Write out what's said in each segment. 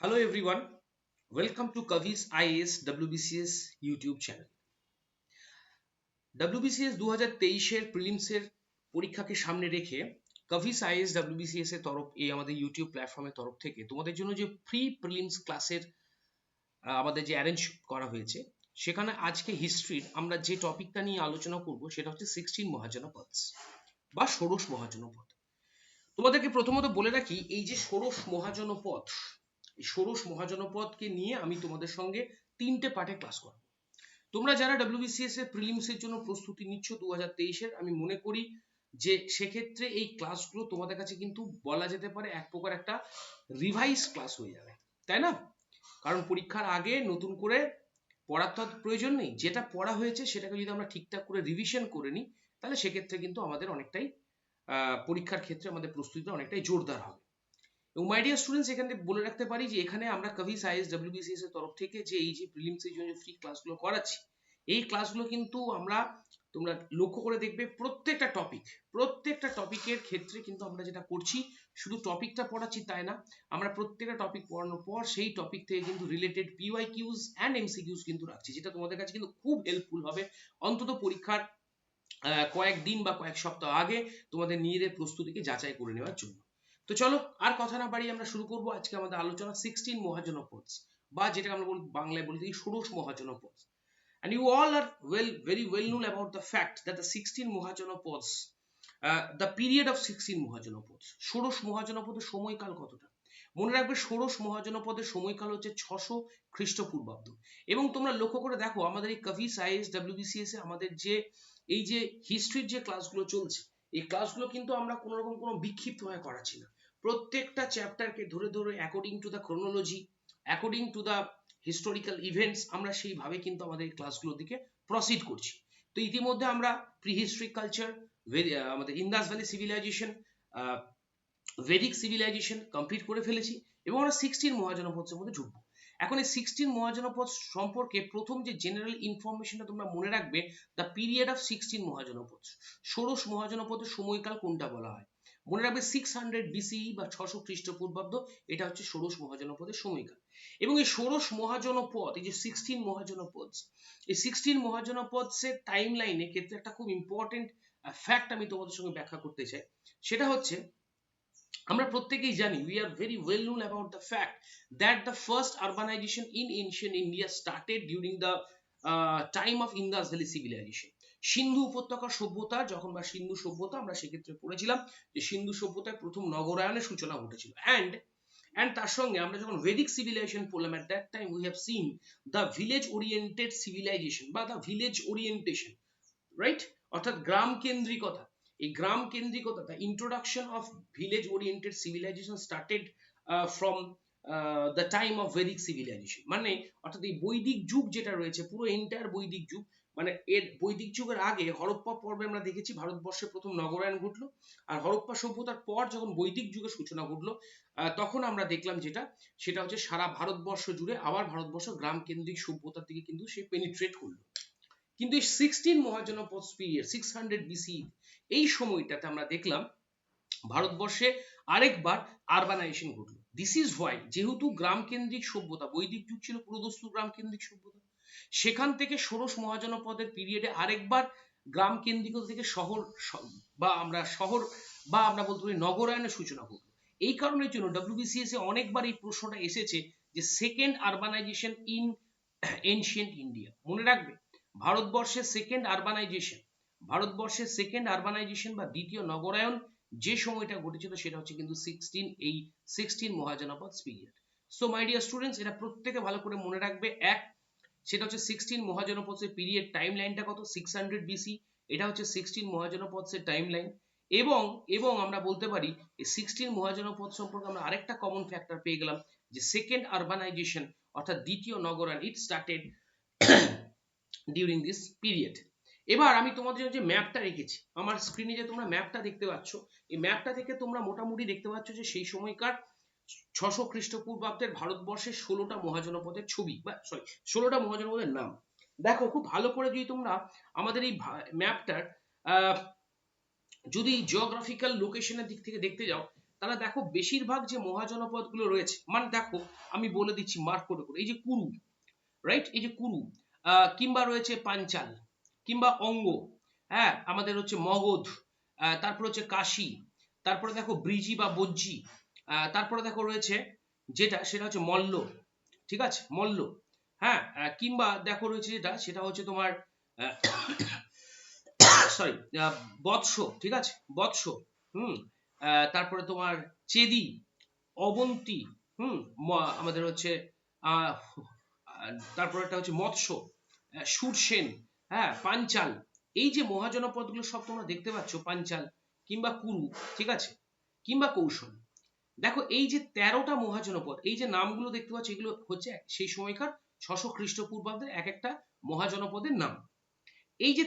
Hello everyone, welcome to Kavish IAS WBCS YouTube channel. WBCS 2023 এর প্রিলিমসের পরীক্ষাকে সামনে রেখে কাভিশ আইএস WBCS এর তরফ আমাদের ইউটিউব প্ল্যাটফর্মের তরফ থেকে তোমাদের জন্য যে ফ্রি প্রিলিমস ক্লাসের আমাদের যে অ্যারেঞ্জ করা হয়েছে সেখানে আজকে হিস্ট্রির আমরা যে টপিকটা নিয়ে আলোচনা করব সেটা হচ্ছে 16 মহাজনপদস বা ষোড়শ মহাজনপদ। তোমাদেরকে প্রথমত বলে রাখি এই যে ষোড়শ মহাজনপদ, এই ষোড়শ মহাজনপদকে নিয়ে আমি তোমাদের সঙ্গে তিনটে পার্টে ক্লাস করব। তোমরা যারা WBCS এর প্রিলিমস এর জন্য প্রস্তুতি নিচ্ছ 2023 এর, আমি মনে করি যে সেক্ষেত্রে এই ক্লাসগুলো তোমাদের কাছে কিন্তু বলা যেতে পারে এক প্রকার একটা রিভাইজ ক্লাস হয়ে যাবে, তাই না? কারণ পরীক্ষার আগে নতুন করে পড়ার তো প্রয়োজন নেই, যেটা পড়া হয়েছে সেটাকে যদি আমরা ঠিকঠাক করে রিভিশন করে নিই তাহলে সেক্ষেত্রে কিন্তু আমাদের অনেকটাই পরীক্ষার ক্ষেত্রে আমাদের প্রস্তুতিটা অনেকটাই জোরদার হবে। এবং মাই ডিয়ার স্টুডেন্টস, এখানে বলে রাখতে পারি যে এখানে আমরা কাভিশ আইএস WBCS এর তরফ থেকে যে এই যে প্রিলিমস এর জন্য ফ্রি ক্লাসগুলো করাচ্ছি, এই ক্লাসগুলো কিন্তু তোমরা লক্ষ্য করে দেখবে প্রত্যেকটা টপিকের ক্ষেত্রে কিন্তু আমরা যেটা করছি শুধু টপিকটা পড়াচ্ছি তাই না, আমরা প্রত্যেকটা টপিক পড়ানোর পর সেই টপিক থেকে কিন্তু রিলেটেড PYQs অ্যান্ড MCQs কিন্তু রাখছি, যেটা তোমাদের কাছে কিন্তু খুব হেল্পফুল হবে অন্তত পরীক্ষার কয়েকদিন বা কয়েক সপ্তাহ আগে তোমাদের নিজেদের প্রস্তুতিকে যাচাই করে নেওয়ার জন্য। তো চলো আর কথা না বাড়িয়ে আমরা শুরু করব আজকে আমাদের আলোচনা 16 মহাজনপদস বা যেটা আমরা বাংলায় বলি ষোড়শ মহাজনপদ। And you all are very well known about the fact that the 16 Mahajanapadas, the period of 16 Mahajanapadas, ষোড়শ মহাজনপদের সময়কাল কতটা? মনে রাখবে ষোড়শ মহাজনপদের সময়কাল হচ্ছে 600 খ্রিস্টপূর্বাব্দ। এবং তোমরা লক্ষ্য করে দেখো আমাদের এই কাভিশ আইএস WBCS এ আমাদের যে এই যে হিস্ট্রির যে ক্লাসগুলো চলছে, এই ক্লাসগুলো কিন্তু আমরা কোনো রকম কোনো বিক্ষিপ্তভাবে করাচ্ছি না। প্রত্যেকটা চ্যাপ্টারকে ধরে ধরে according to the chronology, according to the historical events আমরা সেইভাবে কিন্তু আমাদের ক্লাসগুলোর দিকে প্রসিড করছি। তো ইতিমধ্যে আমরা প্রি হিস্ট্রিক কালচার, আমাদের Indus valley civilization, Vedic civilization complete করে ফেলেছি এবং আমরা 16 মহাজনপদের মধ্যে ঢুকবো। এখন এই 16 মহাজনপদ সম্পর্কে প্রথম যে জেনারেল ইনফরমেশনটা তোমরা মনে রাখবে, দ্য পিরিয়ড অফ 16 মহাজনপদ, ষোড়শ মহাজনপদের সময়কাল কোনটা বলা হয়? মনে রাখবে 600 BCE বা 600 খ্রিস্টপূর্বাব্দ, এটা হচ্ছে ষোড়শ মহাজনপদের সময়কাল। এবং এই ষোড়শ মহাজনপদ, এই যে 16 মহাজনপদ, এই 16 মহাজনপদের টাইম লাইনের ক্ষেত্রে একটা খুব ইম্পর্টেন্ট ফ্যাক্ট আমি তোমাদের সঙ্গে ব্যাখ্যা করতে চাই। সেটা হচ্ছে আমরা প্রত্যেকেই জানি, we are very well known about the fact that the first urbanization in ancient India started during the time of Indus Valley civilization. সিন্ধু উপত্যকা সভ্যতা যখন বা সিন্ধু সভ্যতা আমরা সেক্ষেত্রে পড়েছিলাম যে সিন্ধু সভ্যতায় প্রথম নগরায়নের সূচনা ঘটেছিল। and তার সঙ্গে আমরা যখন ভেদিক সিভিলাইজেশন পড়লাম, at that time we have seen the village oriented civilization বা the village orientation, রাইট? অর্থাৎ গ্রাম কেন্দ্রিকতা, এই গ্রাম কেন্দ্রিকতা, the introduction of village oriented civilization started from the time of Vedic civilization. মানে অর্থাৎ এই বৈদিক যুগ যেটা রয়েছে, পুরো এন্টায়ার বৈদিক যুগ, মানে এর বৈদিক যুগের আগে হরপ্পা পর্বে আমরা দেখেছি ভারতবর্ষে প্রথম নগরায়ন ঘটলো, আর হরপ্পা সভ্যতার পর যখন বৈদিক যুগের সূচনা ঘটলো তখন আমরা দেখলাম সেটা হচ্ছে সারা ভারতবর্ষ জুড়ে আবার ভারতবর্ষ গ্রাম কেন্দ্রিক সভ্যতার দিকে কিন্তু সে পেনিট্রেট করলো। কিন্তু এই 16 মহাজনপদ পিরিয়ড 600 BCE, এই সময়টাতে আমরা দেখলাম ভারতবর্ষে আরেকবার আরবানাইজেশন ঘটলো। দিস ইজ হোয়াই, যেহেতু গ্রাম কেন্দ্রিক সভ্যতা, বৈদিক যুগ ছিল পুরোদস্তুর গ্রাম কেন্দ্রিক সভ্যতা, সেখান থেকে ষোড়শ মহাজনপদের পিরিয়ডে আরেকবার গ্রাম কেন্দ্রিকতা থেকে শহর বা আমরা বলতে পারি নগরায়নের সূচনা ঘটলো। এই কারণের জন্য WBCS এ অনেকবার এই প্রশ্নটা এসেছে যে second urbanisation in ancient India. মনে রাখবে ভারতবর্ষের সেকেন্ড আরবানাইজেশন বা দ্বিতীয় নগরায়ন যে সময়টা ঘটেছিল সেটা হচ্ছে কিন্তু 16 মহাজনপদ period. So my dear students, এটা প্রত্যেকে ভালো করে মনে রাখবে। সেটা হচ্ছে 16 মহাজনপদের পিরিয়ড টাইম লাইনটা কত? 600 BC, এটা হচ্ছে 16 মহাজনপদের টাইম লাইন। এবং আমরা বলতে পারি এই 16 মহাজনপদ সম্পর্কে আমরা আরেকটা কমন ফ্যাক্টর পেয়ে গেলাম যে সেকেন্ড আরবানাইজেশন অর্থাৎ দ্বিতীয় নগরায়ন, it started during this period. এবার আমি তোমাদের জন্য যে ম্যাপটা রেখেছি, আমার স্ক্রিনে যে তোমরা ম্যাপটা দেখতে পাচ্ছ, এই ম্যাপটা থেকে তোমরা মোটামুটি দেখতে পাচ্ছ যে সেই সময়কার 600 খ্রিস্টপূর্বাব্দের ভারতবর্ষের 16টা মহাজনপদের ছবি, বা 16টা মহাজনপদের নাম। দেখো খুব ভালো করে যদি তোমরা আমাদের এই ম্যাপটার যদি জিওগ্রাফিক্যাল লোকেশনের দিক থেকে দেখতে যাও, তাহলে দেখো বেশিরভাগ যে মহাজনপদ গুলো রয়েছে, মানে দেখো আমি বলে দিচ্ছি মার্ক করে করে, এই যে কুরু, রাইট, এই যে কুরু, কিংবা রয়েছে পাঞ্চাল, কিংবা অঙ্গ, হ্যাঁ আমাদের হচ্ছে মগধ, তারপরে হচ্ছে কাশী, তারপরে দেখো ব্রিজি বা বজ্জি, তারপরে দেখো রয়েছে যেটা সেটা হচ্ছে মল্ল, ঠিক আছে মল্ল, হ্যাঁ, কিংবা দেখো রয়েছে যেটা সেটা হচ্ছে তোমার সরি বৎস, ঠিক আছে বৎস, হুম, তারপরে তোমার চেদি, অবন্তী, হুম, আমাদের হচ্ছে আহ তারপর একটা হচ্ছে মৎস্য, সুরসেন, হ্যাঁ পাঞ্চাল, এই যে মহাজনপদ গুলো সব তোমরা দেখতে পাচ্ছ, পাঞ্চাল কিংবা কুরু, ঠিক আছে, কিংবা কৌশল। দেখো এই যে 13টা মহাজনপদ, এই যে নামগুলো দেখতে পাচ্ছ, এগুলো হচ্ছে সেই সময়কার 600 খ্রিস্টপূর্বাব্দের এক একটা মহাজনপদের নাম। এই যে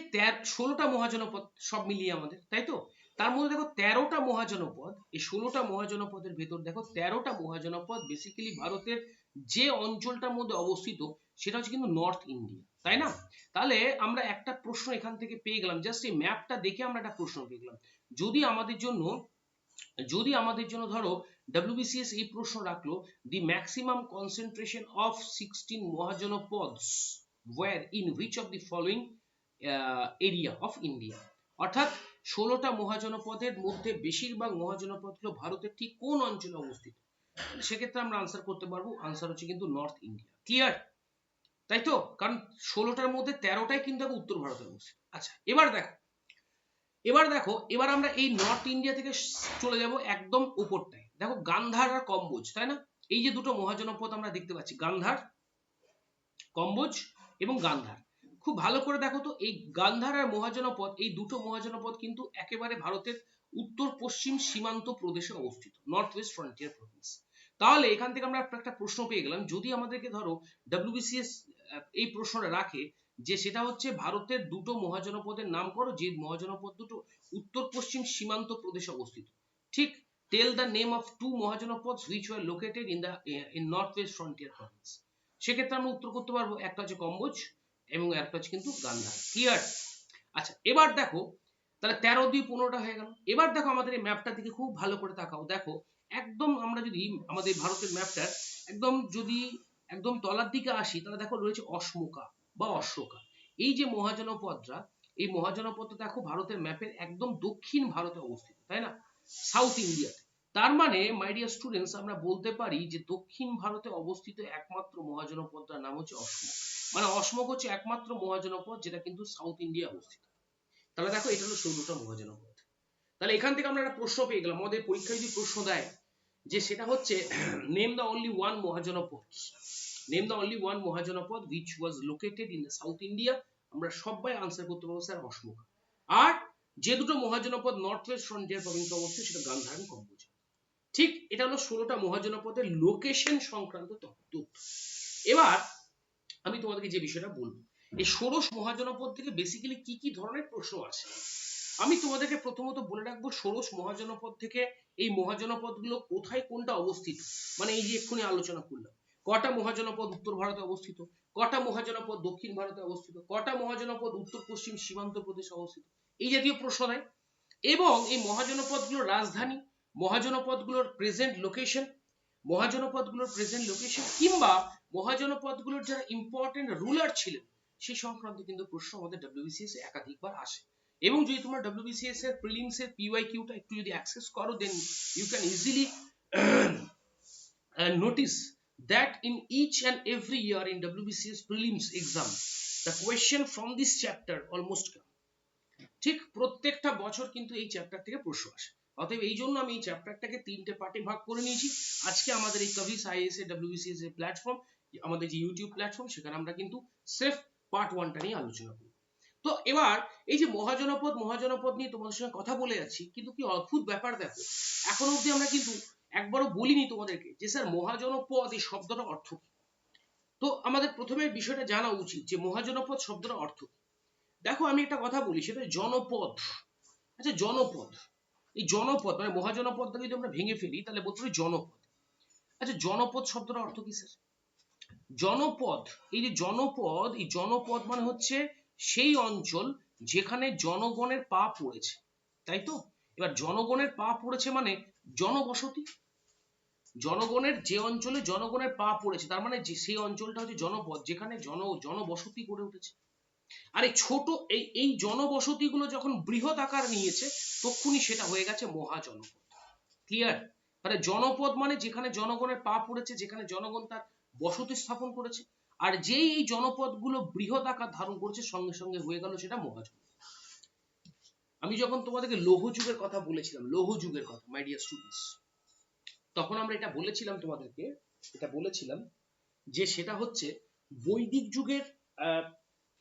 16টা মহাজনপদ সব মিলিয়ে আমাদের, তাই তো, তার মধ্যে দেখো 13টা মহাজনপদ, এই 16টা মহাজনপদের ভেতর দেখো 13টা মহাজনপদ বেসিক্যালি ভারতের যে অঞ্চলটার মধ্যে অবস্থিত সেটা হচ্ছে কিন্তু নর্থ ইন্ডিয়া, তাই না? তাহলে আমরা একটা প্রশ্ন এখান থেকে পেয়ে গেলাম, জাস্ট এই ম্যাপটা দেখে আমরা একটা প্রশ্ন পেয়ে গেলাম। যদি আমাদের জন্য ধরো WBCS এই প্রশ্ন রাখলো, দি maximum concentration of 16 মহাজনপদস where in which of the following area of India, অর্থাৎ 16টা মহাজনপদের মধ্যে বেশিরভাগ মহাজনপদ হলো ভারতের ঠিক কোন অঞ্চলে অবস্থিত, সেক্ষেত্রে আমরা আনসার করতে পারবো, আনসার হচ্ছে কিন্তু নর্থ ইন্ডিয়া। ক্লিয়ার, তাই তো, কারণ 16টার মধ্যে 13টাই কিন্তু উত্তর ভারতে অবস্থিত। আচ্ছা এবার আমরা এই নর্থ ইন্ডিয়া থেকে চলে যাব একদম উপরটায়, দেখো গান্ধার আর কম্বোজ, তাই না, এই যে দুটো মহাজনপদ আমরা দেখতে পাচ্ছি, গান্ধার, কম্বোজ এবং গান্ধার। খুব ভালো করে দেখো তো, এই গান্ধার আর মহাজনপদ, এই দুটো মহাজনপদ কিন্তু একেবারে ভারতের উত্তর পশ্চিম সীমান্ত প্রদেশে অবস্থিত, নর্থ ওয়েস্ট ফ্রন্টিয়ার প্রভিন্স। তাহলে এখান থেকে আমরা একটা প্রশ্ন পেয়ে গেলাম, যদি আমাদেরকে ধরো WBCS এই প্রশ্নটা রাখে যে সেটা হচ্ছে ভারতের দুটো মহাজনপদের নাম করো যে মহাজনপদ দুটো উত্তর পশ্চিম সীমান্ত প্রদেশে অবস্থিত, ঠিক, tell the name of two mahajanapadas which were located in North West Frontier Province, সেক্ষেত্রে আমরা উত্তর করতে পারবো, একটা হচ্ছে কম্বোজ এবং একটা হচ্ছে কিন্তু গান্ধার। ক্লিয়ার? আচ্ছা এবার দেখো, তাহলে 13 2 15টা হয়ে গেল। এবার দেখো আমাদের এই ম্যাপটার দিকে খুব ভালো করে তাকাও, দেখো একদম আমরা যদি আমাদের ভারতের ম্যাপটার একদম তলার দিকে আসি, তাহলে দেখো রয়েছে অশমোকা বা অশোকা, এই যে মহাজনপদরা, এই মহাজনপদটা দেখো ভারতের ম্যাপের একদম দক্ষিণ ভারতে অবস্থিত, তাই না, সাউথ ইন্ডিয়াতে। তার মানে মাই ডিয়ার স্টুডেন্টস, আমরা বলতে পারি যে দক্ষিণ ভারতে অবস্থিত একমাত্র মহাজনপদটার নাম হচ্ছে অসমক, মানে অসমক হচ্ছে একমাত্র মহাজনপদ যেটা কিন্তু সাউথ ইন্ডিয়া অবস্থিত। তাহলে দেখো এটা হলো 16টা মহাজনপদ। তাহলে এখান থেকে আমরা একটা প্রশ্ন পেয়ে গেলাম, আমাদের পরীক্ষায় যদি প্রশ্ন দেয় যে সেটা হচ্ছে name the only one mahajanapada, name the only one mahajanapada which was located in the South India, আমরা সবাই আনসার করতে পারবো স্যার অসমক। আর যে দুটো মহাজনপদ নর্থ ওয়েস্ট ফ্রন্টিয়ার প্রভিন্সে অবস্থিত সেটা গান্ধার এবং কম্বোজ। ঠিক, এটা হলো 16টা মহাজনপদের লোকেশন সংক্রান্ত তথ্য। এবার আমি তোমাদেরকে যে বিষয়টা বলবো, এই 16 মহাজনপদ থেকে বেসিক্যালি কি কি ধরনের প্রশ্ন আসে, আমি তোমাদেরকে প্রথমত বলে রাখবো 16 মহাজনপদ থেকে এই মহাজনপদগুলো কোথায় কোনটা অবস্থিত, মানে এই যে এক্ষুনি আলোচনা করলাম, কটা মহাজনপদ উত্তর ভারতে অবস্থিত, কটা মহাজনপদ দক্ষিণ ভারতে অবস্থিত, কটা মহাজনপদ উত্তর পশ্চিম সীমান্ত প্রদেশে অবস্থিত, এই জাতীয় প্রশ্ন দেয়। এবং এই মহাজনপদগুলোর রাজধানী, মহাজনপদগুলোর প্রেজেন্ট লোকেশন, কিংবা মহাজনপদগুলোর যারা ইম্পর্টেন্ট রুলার ছিলেন সেই সংক্রান্ত কিন্তু প্রশ্ন আমাদের WBCS এ একাধিকবার আসে। এবং যদি তোমরা WBCS এর প্রিলিমস এর PYQ-টা একটু যদি অ্যাক্সেস করো, then you can easily notice that in each and every year in WBCS prelims exam the question from this chapter almost come, ঠিক প্রত্যেকটা বছর কিন্তু এই চ্যাপ্টার থেকে প্রশ্ন আসে। অতএব এই জন্য আমি এই চ্যাপ্টারটাকে 3টে পার্টে ভাগ করে নিয়েছি। আজকে আমাদের এই কবিস IAS এর WBCS এর প্ল্যাটফর্ম, আমাদের যে ইউটিউব প্ল্যাটফর্ম, সেখানে আমরা কিন্তু সেফ পার্ট 1টা নিয়ে আলোচনা করব। তো এবার এই যে মহাজনপদ নিয়ে তোমাদের সঙ্গে কথা বলে যাচ্ছি, কিন্তু কি অদ্ভুত ব্যাপার দেখো, এখন অবধি আমরা কিন্তু একবারও বলিনি তোমাদেরকে যে স্যার মহাজনপদ এই শব্দটা অর্থ কি। তো আমাদের প্রথমে বিষয়টা জানা উচিত যে মহাজনপদ শব্দটা অর্থ কি। দেখো আমি একটা কথা বলি, সেটা জনপদ। আচ্ছা জনপদ, এই জনপদ মানে মহাজনপদটাকে যদি আমরা ভেঙে ফেলি তাহলে বলতে পারি জনপদ। আচ্ছা জনপদ শব্দটার অর্থ কি স্যার? জনপদ, এই যে জনপদ, এই জনপদ মানে হচ্ছে সেই অঞ্চল যেখানে জনগণের পা পড়েছে, তাই তো। এবার জনগণের পা পড়েছে মানে জনবসতি, জনগণের যে অঞ্চলে জনগণের পা পড়েছে, তার মানে যে সেই অঞ্চলটা হচ্ছে জনপদ, যেখানে জনবসতি গড়ে উঠেছে। আর এই ছোট এই জনবসতি গুলো যখন বৃহৎ আকার নিয়েছে, তখনই সেটা হয়ে গেছে মহাজনপদ। ক্লিয়ার? মানে জনপদ মানে যেখানে জনগণের পা পড়েছে, যেখানে জনগণ তার বসতি স্থাপন করেছে, আর যেই এই জনপদ গুলো বৃহৎ আকার ধারণ করছে, সঙ্গে সঙ্গে হয়ে গেল সেটা মহাজনপদ। আমি যখন তোমাদেরকে লৌহ যুগের কথা বলেছিলাম, লৌহ যুগের কথা মাই ডিয়ার স্টুডেন্টস, তখন আমরা এটা বলেছিলাম তোমাদেরকে, এটা বলেছিলাম যে সেটা হচ্ছে বৈদিক যুগের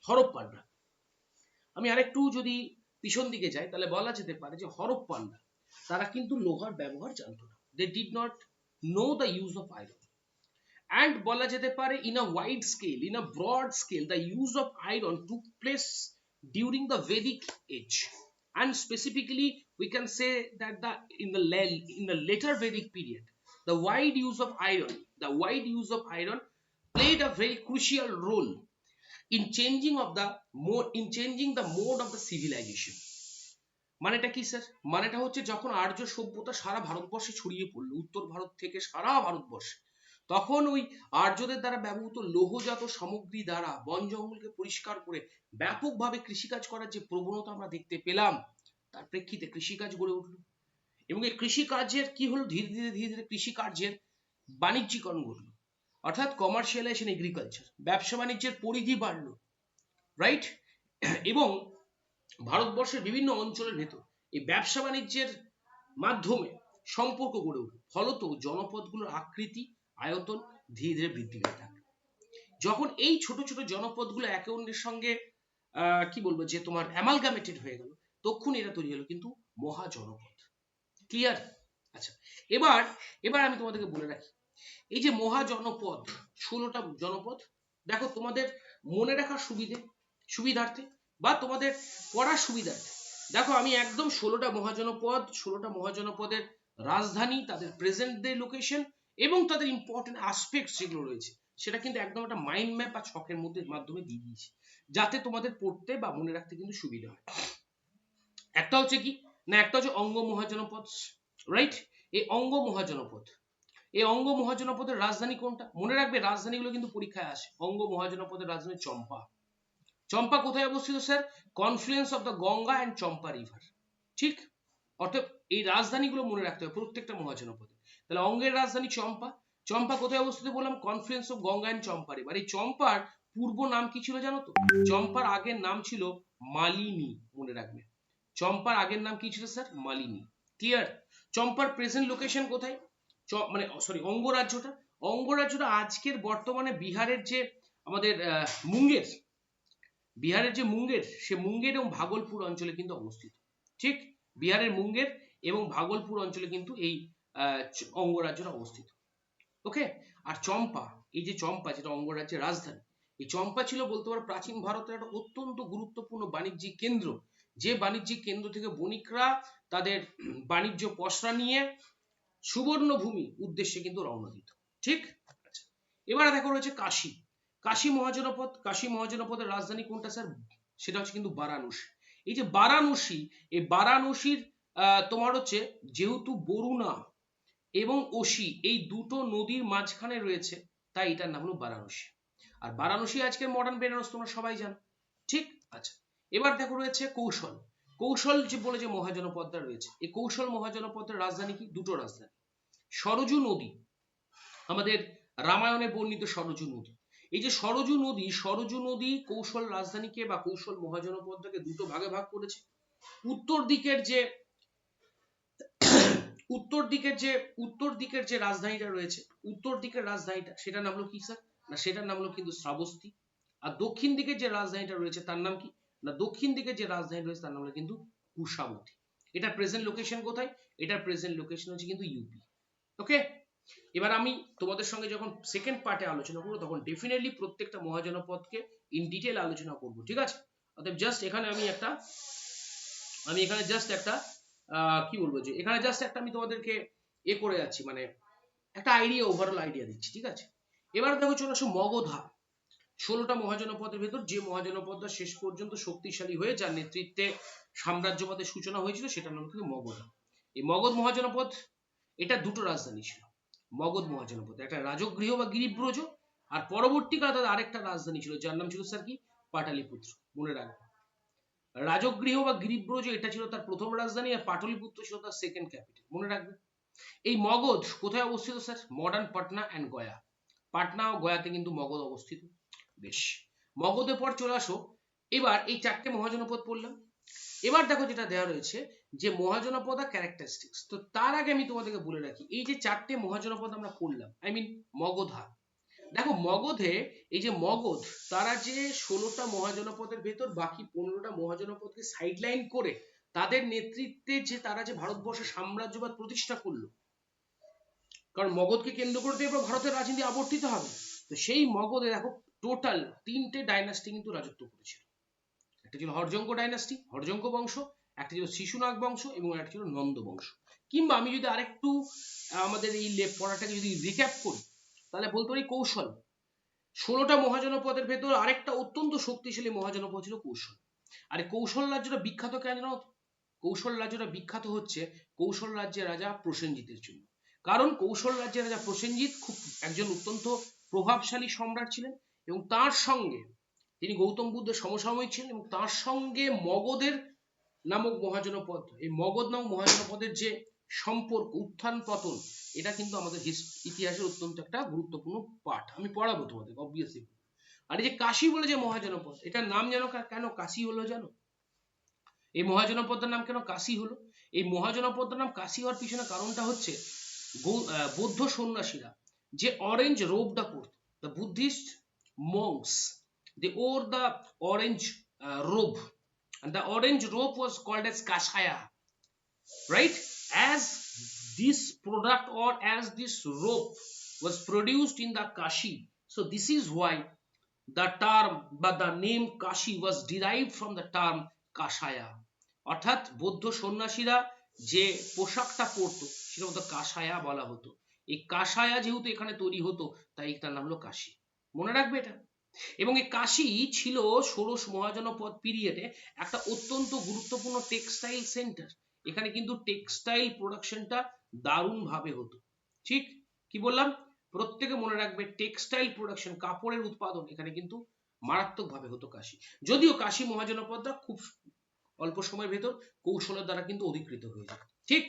হরপ্পানরা। আমি আরেকটু যদি পিছন দিকে যাই, তাহলে বলা যেতে পারে যে হরপ্পানরা তারা কিন্তু লোহার ব্যবহার জানতো না, they did not know the use of iron. And বলা যেতে পারে in a wide scale, in a broad scale, the use of iron took place during the Vedic age, and specifically we can say that in the later Vedic period, the wide use of iron played a very crucial role in changing the mode of the civilization. মানেটা কি sir? মানেটা হচ্ছে যখন আর্য সভ্যতা সারা ভারতবর্ষে ছড়িয়ে পড়লো, উত্তর ভারত থেকে সারা ভারতবর্ষে, তখন ওই আর্যদের দ্বারা ব্যবহৃত লৌহজাত সামগ্রী দ্বারা বন জঙ্গলকে পরিষ্কার করে ব্যাপকভাবে কৃষিকাজ করার যে প্রবণতা আমরা দেখতে পেলাম, তার প্রেক্ষিতে কৃষিকাজ গড়ে উঠলো। এবং এই কৃষিকাজের কি হলো, ধীরে ধীরে কৃষিকার্যের বাণিজ্যিকরণ ঘটলো, অর্থাৎ কমার্শিয়ালাইজেশন এগ্রিকালচার, ব্যবসা বাণিজ্যের পরিধি বাড়লো, রাইট? এবং ভারতবর্ষের বিভিন্ন অঞ্চলের ভেতর এই ব্যবসা বাণিজ্যের মাধ্যমে সম্পর্ক গড়ে উঠল, ফলত জনপদগুলোর আকৃতি, আয়তন ধীরে ধীরে বৃদ্ধি পেতে থাকে। যখন এই ছোট ছোট জনপদগুলো একে অন্যের সঙ্গে কি বলবো যে তোমার অ্যামালগামেটেড হয়ে গেল, তখন এরা তৈরি হলো কিন্তু মহাজনপদ। ক্লিয়ার? আচ্ছা, এবার আমি তোমাদেরকে বলে রাখি, এই যে মহাজনপদ, 16টা জনপদ, দেখো তোমাদের মনে রাখার সুবিধার্থে বা তোমাদের পড়ার সুবিধার্থে, দেখো আমি একদম 16টা মহাজনপদের রাজধানী, তাদের প্রেজেন্ট ডে লোকেশন এবং তাদের ইম্পর্টেন্ট অ্যাসপেক্টস যেগুলো রয়েছে, সেটা কিন্তু একদম একটা মাইন্ড ম্যাপ বা ছকের মাধ্যমে দিয়ে দিয়েছি, যাতে তোমাদের পড়তে বা মনে রাখতে কিন্তু সুবিধা হয়। একটা হচ্ছে কি না, একটা হচ্ছে অঙ্গ মহাজনপদ, রাইট? এই অঙ্গ মহাজনপদের রাজধানী কোনটা? মনে রাখবে, রাজধানীগুলো কিন্তু পরীক্ষায় আসে। অঙ্গ মহাজনপদের রাজধানী চম্পা। চম্পা কোথায় অবস্থিত sir? Confluence of the Ganga and Champa river. ঠিক? অর্থাৎ এই রাজধানীগুলো মনে রাখতে হবে প্রত্যেকটা মহাজনপদে। তাহলে অঙ্গের রাজধানী চম্পা। চম্পা কোথায় অবস্থিত বললাম? Confluence of Ganga and Champa river. এই চম্পার পূর্ব নাম কি ছিল জানো তো? চম্পার আগের নাম ছিল মালিনী, মনে রাখবে। চম্পার আগের নাম কি ছিল স্যার? মালিনী। ক্লিয়ার? চম্পার প্রেজেন্ট লোকেশন কোথায়? মানে সরি, অঙ্গরাজ্যটা আজকের বর্তমানে বিহারের যে আমাদের মুঙ্গের, সে মুঙ্গের এবং ভাগলপুর অঞ্চলে কিন্তু অবস্থিত। ঠিক? বিহারের মুঙ্গের এবং ভাগলপুর অঞ্চলে কিন্তু এই অঙ্গরাজ্যটা অবস্থিত। ওকে? আর চম্পা, এই যে চম্পা, যেটা অঙ্গরাজ্যের রাজধানী, এই চম্পা ছিল বলতে পারো প্রাচীন ভারতের একটা অত্যন্ত গুরুত্বপূর্ণ বাণিজ্যিক কেন্দ্র, যে বাণিজ্যিক কেন্দ্র থেকে বণিকরা তাদের বাণিজ্য পসরা নিয়ে সুবর্ণভূমি উদ্দেশ্যে কিন্তু রওনা দিত। ঠিক? আচ্ছা, এবারে দেখো রয়েছে কাশী। কাশী মহাজনপদের রাজধানী কোনটা স্যার? সেটা হচ্ছে কিন্তু বারাণসী। এই যে বারাণসী, এই বারাণসীর তোমার হচ্ছে যেহেতু বরুণা এবং অসি এই দুটো নদীর মাঝখানে রয়েছে, তাই এটার নাম হলো বারাণসী। আর বারাণসী আজকের মডার্ন বেনারস, তোমরা সবাই জানো। ঠিক? আচ্ছা, এবার দেখো রয়েছে কৌশল যে বলে যে মহাজনপদটা রয়েছে, এই কৌশল মহাজনপদের রাজধানী কি? দুটো রাজধানী। সরজু নদী, আমাদের রামায়ণে বর্ণিত সরজু নদী, এই যে সরজু নদী কৌশল রাজধানীকে বা কৌশল মহাজনপদটাকে দুটো ভাগে ভাগ করেছে। উত্তর দিকের যে রাজধানীটা রয়েছে, উত্তর দিকের রাজধানীটা, সেটার নাম হলো কি স্যার? না, সেটার নাম হলো কিন্তু শ্রাবস্তী। আর দক্ষিণ দিকের যে রাজধানীটা রয়েছে তার নাম কি? না, দক্ষিণ দিকের যে রাজধানী রয়েছে তার নাম হলো কিন্তু কুশাবতী। এটা প্রেজেন্ট লোকেশন কোথায়? এটার প্রেজেন্ট লোকেশন হচ্ছে কিন্তু ইউপি। ওকে? এবার আমি তোমাদের সঙ্গে যখন সেকেন্ড পার্টে আলোচনা করবো, তখন ডেফিনেটলি প্রত্যেকটা মহাজনপদকে ইন ডিটেল আলোচনা করবো। ঠিক আছে? অতএব জাস্ট এখানে আমি এখানে জাস্ট একটা কি বলবো যে এখানে জাস্ট একটা আমি তোমাদেরকে করে যাচ্ছি, মানে একটা ওভারঅল আইডিয়া দিচ্ছি। ঠিক আছে? এবার দেখো, চলে আসো মগধা। 16টা মহাজনপদের ভেতর যে মহাজনপদটা শেষ পর্যন্ত শক্তিশালী হয়ে যার নেতৃত্বে সাম্রাজ্যবাদের সূচনা হয়েছিল, সেটার নাম কিন্তু মগধা। এই মগধ মহাজনপদ এটা দুটো রাজধানী ছিল মগধ মহাজনপদ, একটা রাজগৃহ বা গিরিব্রজ, আর পরবর্তীকালে তাদের আরেকটা রাজধানী ছিল যার নাম ছিল স্যার কি পাটালিপুত্র। মনে রাখবে রাজগৃহ বা গিরিব্রজ এটা ছিল তার প্রথম রাজধানী, আর পাটলিপুত্র ছিল তার সেকেন্ড ক্যাপিটাল। মনে রাখবে এই মগধ কোথায় অবস্থিত sir? Modern Patna and Gaya. Patna ও গয়াতে কিন্তু মগধ অবস্থিত। বেশ, মগধের পর চলে আসো, এবার এই চারটে মহাজনপদ পড়লাম। এবার দেখো যেটা দেওয়া রয়েছে যে মহাজনপদ আর ক্যারেক্টারিস্টিক্স। তো তার আগে আমি তোমাদেরকে বলে রাখি এই যে চারটে মহাজনপদ আমরা পড়লাম, আই মিন মগধা, দেখো মগধে এই যে মগধ তারা যে 16টা মহাজনপদের ভেতর বাকি 15টা মহাজনপদকে সাইডলাইন করে তাদের নেতৃত্বে যে তারা যে ভারতবর্ষে সাম্রাজ্যবাদ প্রতিষ্ঠা করলো, কারণ মগধকে কেন্দ্র করে এবার ভারতের রাজনীতি আবর্তিত হবে, তো সেই মগধে দেখো টোটাল 3টে ডাইনাস্টি কিন্তু রাজত্ব করেছিল। একটা ছিল হর্যঙ্ক ডাইনাস্টি, হর্যঙ্ক বংশ, একটা ছিল শিশুনাগ বংশ এবং একটা ছিল নন্দ বংশ। কিংবা আমি যদি আরেকটু আমাদের এই পড়াটাকে যদি রিক্যাপ করি তাহলে বলতে পারি কৌশল। 16টা মহাজনপদের ভেতর আরেকটা অত্যন্ত শক্তিশালী মহাজনপদ ছিল কৌশল। আর কৌশল রাজ্যটা বিখ্যাত কেন জানো? কৌশল রাজ্যটা বিখ্যাত হচ্ছে কৌশল রাজ্যের রাজা প্রসেনজিতের জন্য। কারণ কৌশল রাজ্যের রাজা প্রসেনজিৎ খুব একজন অত্যন্ত প্রভাবশালী সম্রাট ছিলেন এবং তার সঙ্গে তিনি গৌতম বুদ্ধের সমসাময়িক ছিলেন, এবং তার সঙ্গে মগধের নামক মহাজনপদ, এই মগধ নামক মহাজনপদের যে সম্পর্ক উত্থান পতন, এটা কিন্তু আমাদের ইতিহাসের অত্যন্ত একটা গুরুত্বপূর্ণ পাঠ। আমি পড়াবো তোমাদের অবভিয়াসলি। আর এই যে কাশী বলে যে মহাজনপদ, এটার নাম জানো কেন কাশী হলো জানো? এই মহাজনপদের নাম কেন কাশী হলো? এই মহাজনপদের নাম কাশী হওয়ার পিছনে কারণটা হচ্ছে বৌদ্ধ সন্ন্যাসীরা যে অরেঞ্জ রোবটা পরত, the Buddhist monks, they wore the orange robe, and the orange robe was called as kashaya, right? As this product or as this robe was produced in the Kashi, so this is why the term but the name Kashi was derived from the term kashaya. অর্থাৎ বৌদ্ধ সন্ন্যাসীরা যে পোশাকটা পরতো সেটা হতো কাশায়া বলা হতো। এই কাশায়া যেহেতু এখানে তৈরি হতো তাই এটার নাম হলো কাশী। মনে রাখবে এটা। এবং এই কাশী ছিল ষোড়শ মহাজনপদ পিরিয়ডে একটা অত্যন্ত গুরুত্বপূর্ণ টেক্সটাইল সেন্টার। এখানে কিন্তু টেক্সটাইল প্রোডাকশনটা দারুণ ভাবে হতো। ঠিক কি বললাম? প্রত্যেকে মনে রাখবে টেক্সটাইল প্রোডাকশন, কাপড়ের উৎপাদন এখানে কিন্তু মারাত্মক ভাবে হতো কাশী। যদিও কাশী মহাজনপদটা খুব অল্প সময়ের ভেতর কৌশলের দ্বারা কিন্তু অধিকৃত হয়ে যায়। ঠিক,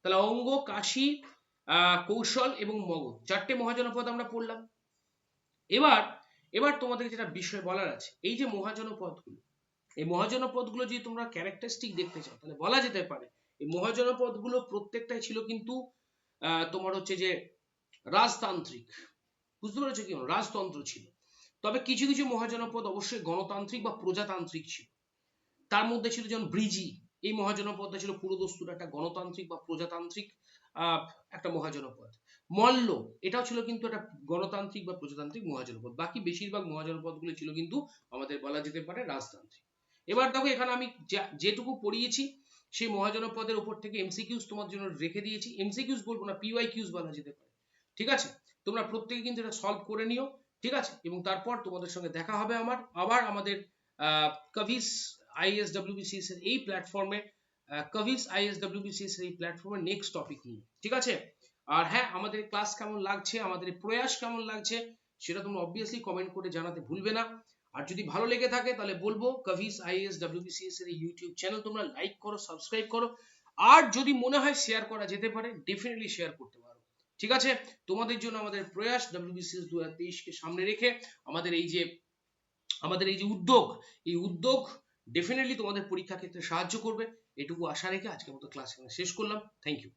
তাহলে অঙ্গ, কাশী, কৌশল এবং মগধ চারটে মহাজনপদ আমরা পড়লাম। এবার তোমাদের যেটা বিষয় বলার আছে, এই যে মহাজনপদগুলো, এই মহাজনপদগুলো যদি তোমরা ক্যারেক্টারিস্টিক দেখতে চাও তাহলে বলা যেতে পারে এই মহাজনপদগুলো প্রত্যেকটাই ছিল কিন্তু তোমার হচ্ছে যে রাজতান্ত্রিক। বুঝতে পেরেছো কি? রাজতন্ত্র ছিল। তবে কিছু কিছু মহাজনপদ অবশ্যই গণতান্ত্রিক বা প্রজাতান্ত্রিক ছিল। তার মধ্যে ছিল যেমন ব্রিজি, এই মহাজনপদটা ছিল পুরোদস্তুর একটা গণতান্ত্রিক বা প্রজাতান্ত্রিক একটা মহাজনপদ। মল্ল এটাও ছিল কিন্তু একটা গণতান্ত্রিক বা প্রজাতান্ত্রিক মহাজনপদ। বাকি বেশিরভাগ মহাজনপদগুলো ছিল কিন্তু আমাদের বলা যেতে পারে রাজতান্ত্রিক। এবার দেখো এখানে আমি যেটুকু পড়িয়েছি সেই মহাজনপদের উপর থেকে এমসিকিউস তোমার জন্য রেখে দিয়েছি। এমসিকিউস বলবো না, পিওয়াইকিউস বলা যেতে পারে। ঠিক আছে, তোমরা প্রত্যেকে কিন্তু এটা সলভ করে নিও। ঠিক আছে, এবং তারপর তোমাদের সঙ্গে দেখা হবে আবার আমাদের কাভিস IAS WBCS এর এই প্ল্যাটফর্মে, কাভিস IAS WBCS এর এই প্ল্যাটফর্মে নেক্সট টপিক নিয়ে। ঠিক আছে, আর হ্যাঁ, আমাদের ক্লাস কেমন লাগছে, আমাদের প্রয়াস কেমন লাগছে সেটা তোমরা অবভিয়াসলি কমেন্ট করে জানাতে ভুলবে না। আর যদি ভালো লেগে থাকে তাহলে বলবো কাভিস IAS WBCS এর এই ইউটিউব চ্যানেল তোমরা লাইক করো, সাবস্ক্রাইব করো, আর যদি মনে হয় শেয়ার করা যেতে পারে ডেফিনেটলি শেয়ার করতে পারো। ঠিক আছে, তোমাদের জন্য আমাদের প্রয়াস WBCS 2023 কে সামনে রেখে আমাদের এই যে উদ্যোগ ডেফিনেটলি তোমাদের পরীক্ষা ক্ষেত্রে সাহায্য করবে, এটুকু আশা রেখে আজকের মতো ক্লাস এখানে শেষ করলাম। Thank you.